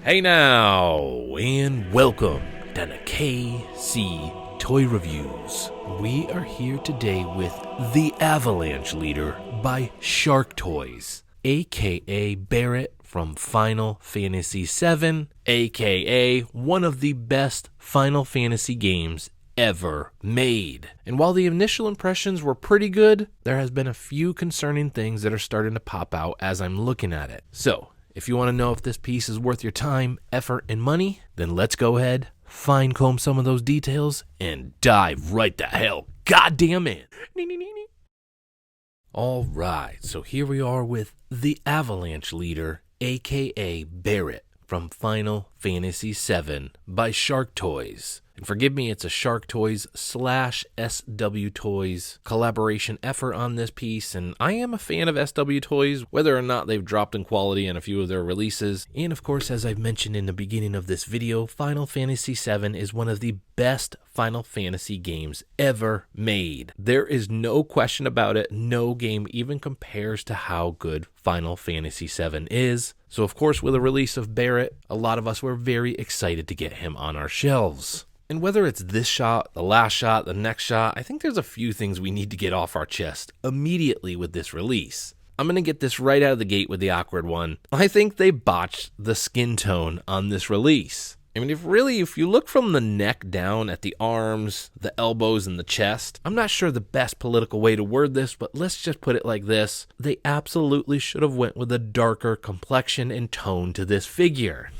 Hey now, and welcome to the KC Toy Reviews. We are here today with The Avalanche Leader by Shark Toys, aka Barret from Final Fantasy VII, aka one of the best Final Fantasy games ever made. And while the initial impressions were pretty good, there has been a few concerning things that are starting to pop out as I'm looking at it. So, if you want to know if this piece is worth your time, effort, and money, then let's go ahead, fine comb some of those details, and dive right the hell goddamn in. Alright, so here we are with the Avalanche Leader, aka Barret, from Final Fantasy VII by Shark Toys. And forgive me, it's a Shark Toys / SW Toys collaboration effort on this piece, and I am a fan of SW Toys, whether or not they've dropped in quality in a few of their releases. And of course, as I've mentioned in the beginning of this video, Final Fantasy VII is one of the best Final Fantasy games ever made. There is no question about it. No game even compares to how good Final Fantasy VII is. So of course, with the release of Barret, a lot of us were very excited to get him on our shelves. And whether it's this shot, the last shot, the next shot, I think there's a few things we need to get off our chest immediately with this release. I'm going to get this right out of the gate with the awkward one. I think they botched the skin tone on this release. I mean, if you look from the neck down at the arms, the elbows, and the chest, I'm not sure the best political way to word this, but let's just put it like this. They absolutely should have went with a darker complexion and tone to this figure.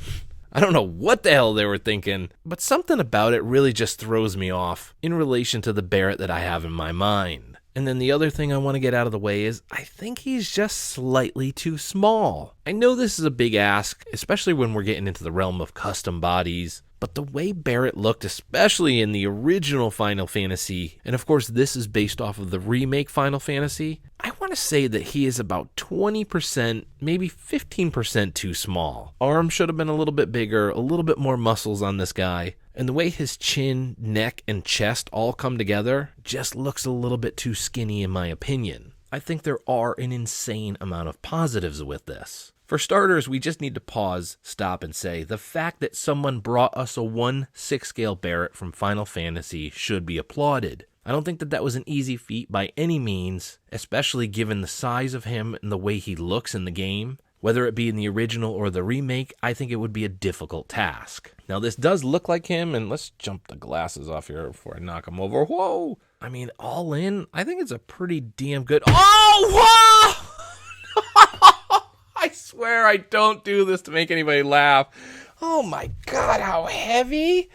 I don't know what the hell they were thinking, but something about it really just throws me off in relation to the Barret that I have in my mind. And then the other thing I want to get out of the way is I think he's just slightly too small. I know this is a big ask, especially when we're getting into the realm of custom bodies, but the way Barret looked, especially in the original Final Fantasy, and of course this is based off of the remake Final Fantasy, I want to say that he is about 20%, maybe 15% too small. Arms should have been a little bit bigger, a little bit more muscles on this guy, and the way his chin, neck, and chest all come together just looks a little bit too skinny in my opinion. I think there are an insane amount of positives with this. For starters, we just need to pause, stop, and say the fact that someone brought us a 1/6 scale Barret from Final Fantasy should be applauded. I don't think that was an easy feat by any means, especially given the size of him and the way he looks in the game. Whether it be in the original or the remake, I think it would be a difficult task. Now, this does look like him, and let's jump the glasses off here before I knock him over. Whoa! I mean, all in, I think it's a pretty damn good... Oh, whoa! I swear I don't do this to make anybody laugh. Oh my God, how heavy?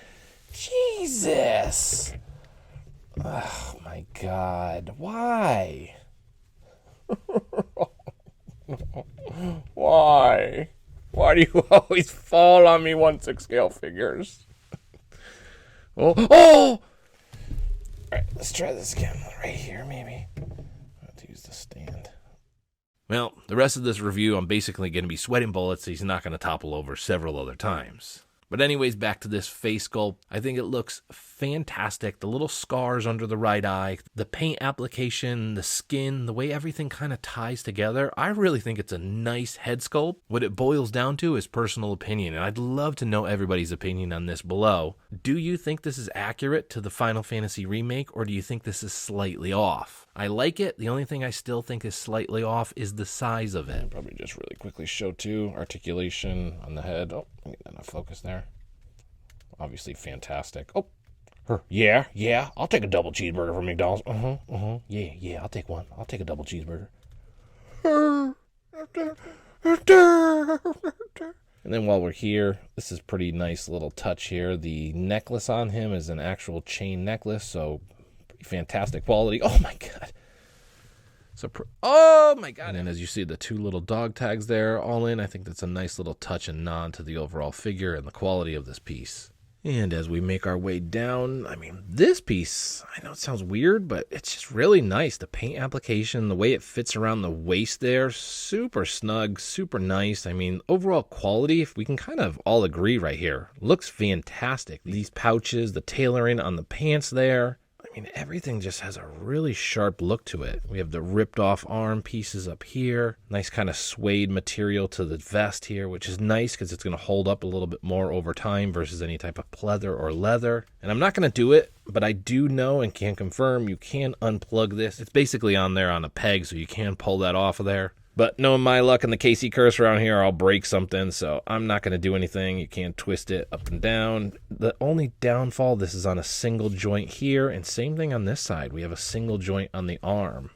Jesus. Oh my God, why? Why? Why do you always fall on me 1/6 scale figures? Oh! All right, let's try this again. Right here, maybe. I have to use the stand. Well, the rest of this review, I'm basically going to be sweating bullets, so he's not going to topple over several other times. But anyways, back to this face sculpt. I think it looks fantastic. The little scars under the right eye, the paint application, the skin, the way everything kind of ties together. I really think it's a nice head sculpt. What it boils down to is personal opinion, and I'd love to know everybody's opinion on this below. Do you think this is accurate to the Final Fantasy remake, or do you think this is slightly off? I like it. The only thing I still think is slightly off is the size of it. I'll probably just really quickly show too. Articulation on the head. Oh, let me get enough focus there. Obviously fantastic. Oh, yeah. I'll take a double cheeseburger from McDonald's. Yeah. I'll take one. I'll take a double cheeseburger. And then while we're here, this is pretty nice little touch here. The necklace on him is an actual chain necklace, so pretty fantastic quality. Oh my God. Oh my God. And then as you see the two little dog tags there, all in, I think that's a nice little touch and nod to the overall figure and the quality of this piece. And as we make our way down, I mean, this piece, I know it sounds weird, but it's just really nice. The paint application, the way it fits around the waist there, super snug, super nice. I mean, overall quality, if we can kind of all agree right here, looks fantastic. These pouches, the tailoring on the pants there. I mean, everything just has a really sharp look to it. We have the ripped off arm pieces up here. Nice kind of suede material to the vest here, which is nice because it's going to hold up a little bit more over time versus any type of pleather or leather. And I'm not going to do it, but I do know and can confirm you can unplug this. It's basically on there on a peg, so you can pull that off of there. But knowing my luck and the KC curse around here, I'll break something, so I'm not going to do anything. You can't twist it up and down. The only downfall, this is on a single joint here, and same thing on this side. We have a single joint on the arm.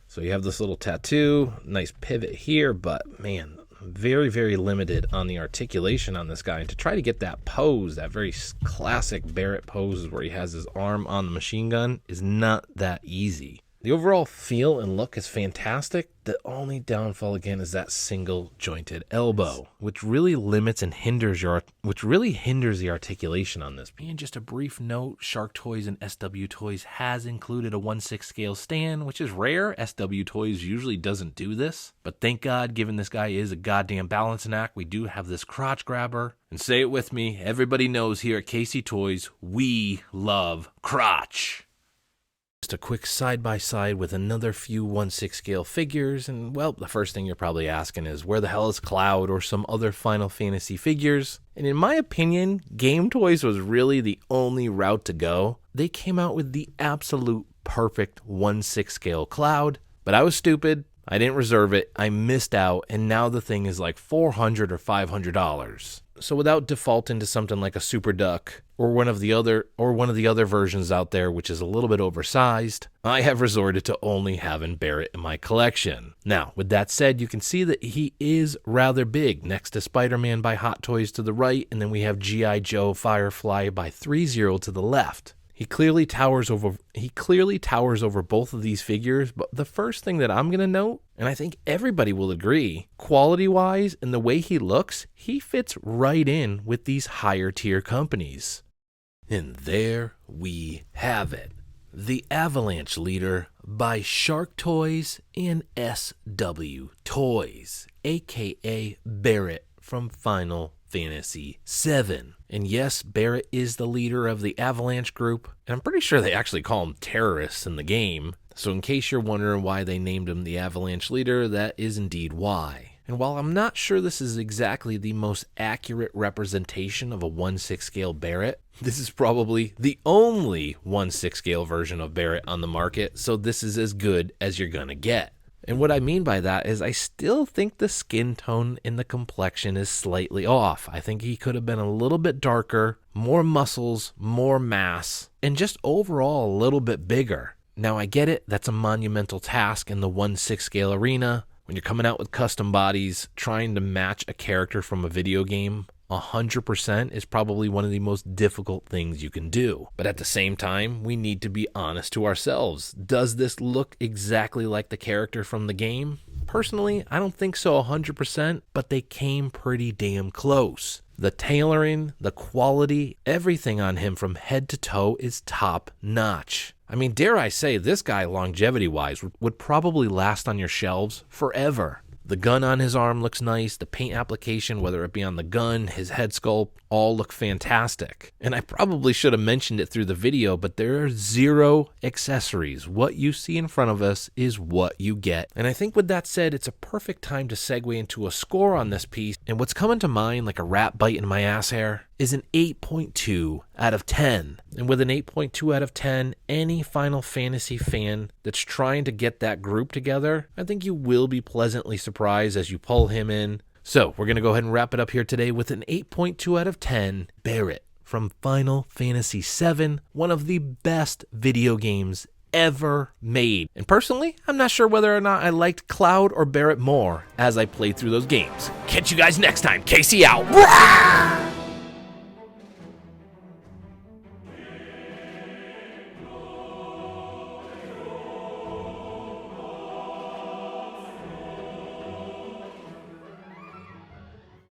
So you have this little tattoo, nice pivot here, but man, very, very limited on the articulation on this guy. And to try to get that pose, that very classic Barret pose where he has his arm on the machine gun, is not that easy. The overall feel and look is fantastic. The only downfall again is that single jointed elbow, which really limits and hinders the articulation on this. And just a brief note, Shark Toys and SW Toys has included a 1/6 scale stand, which is rare. SW Toys usually doesn't do this, but thank God, given this guy is a goddamn balancing act, we do have this crotch grabber. And say it with me, everybody knows here at KC Toys, we love crotch. Just a quick side-by-side with another few 1/6 scale figures, and well, the first thing you're probably asking is, where the hell is Cloud or some other Final Fantasy figures? And in my opinion, Game Toys was really the only route to go. They came out with the absolute perfect 1/6 scale Cloud, but I was stupid. I didn't reserve it, I missed out, and now the thing is like $400 or $500. So without defaulting to something like a Super Duck or one of the other versions out there, which is a little bit oversized, I have resorted to only having Barret in my collection. Now, with that said, you can see that he is rather big, next to Spider-Man by Hot Toys to the right, and then we have G.I. Joe Firefly by 3-0 to the left. He clearly towers over both of these figures, but the first thing that I'm going to note, and I think everybody will agree, quality-wise and the way he looks, he fits right in with these higher tier companies. And there we have it. The Avalanche leader by Shark Toys and SW Toys, aka Barret from Final Fantasy 7. And yes, Barret is the leader of the Avalanche group, and I'm pretty sure they actually call him terrorists in the game. So in case you're wondering why they named him the Avalanche leader, that is indeed why. And while I'm not sure this is exactly the most accurate representation of a 1/6 scale Barret, this is probably the only 1/6 scale version of Barret on the market, so this is as good as you're gonna get. And what I mean by that is I still think the skin tone and the complexion is slightly off. I think he could have been a little bit darker, more muscles, more mass, and just overall a little bit bigger. Now I get it, that's a monumental task in the 1/6 scale arena. When you're coming out with custom bodies, trying to match a character from a video game 100% is probably one of the most difficult things you can do. But at the same time, we need to be honest to ourselves. Does this look exactly like the character from the game? Personally, I don't think so 100%, but they came pretty damn close. The tailoring, the quality, everything on him from head to toe is top notch. I mean, dare I say, this guy, longevity-wise, would probably last on your shelves forever. The gun on his arm looks nice. The paint application, whether it be on the gun, his head sculpt, all look fantastic. And I probably should have mentioned it through the video, but there are 0 accessories. What you see in front of us is what you get. And I think with that said, it's a perfect time to segue into a score on this piece. And what's coming to mind like a rat bite in my ass hair is an 8.2 out of 10. And with an 8.2 out of 10, any Final Fantasy fan that's trying to get that group together, I think you will be pleasantly surprised as you pull him in. So we're going to go ahead and wrap it up here today with an 8.2 out of 10, Barret from Final Fantasy 7, one of the best video games ever made. And personally, I'm not sure whether or not I liked Cloud or Barret more as I played through those games. Catch you guys next time. KC out.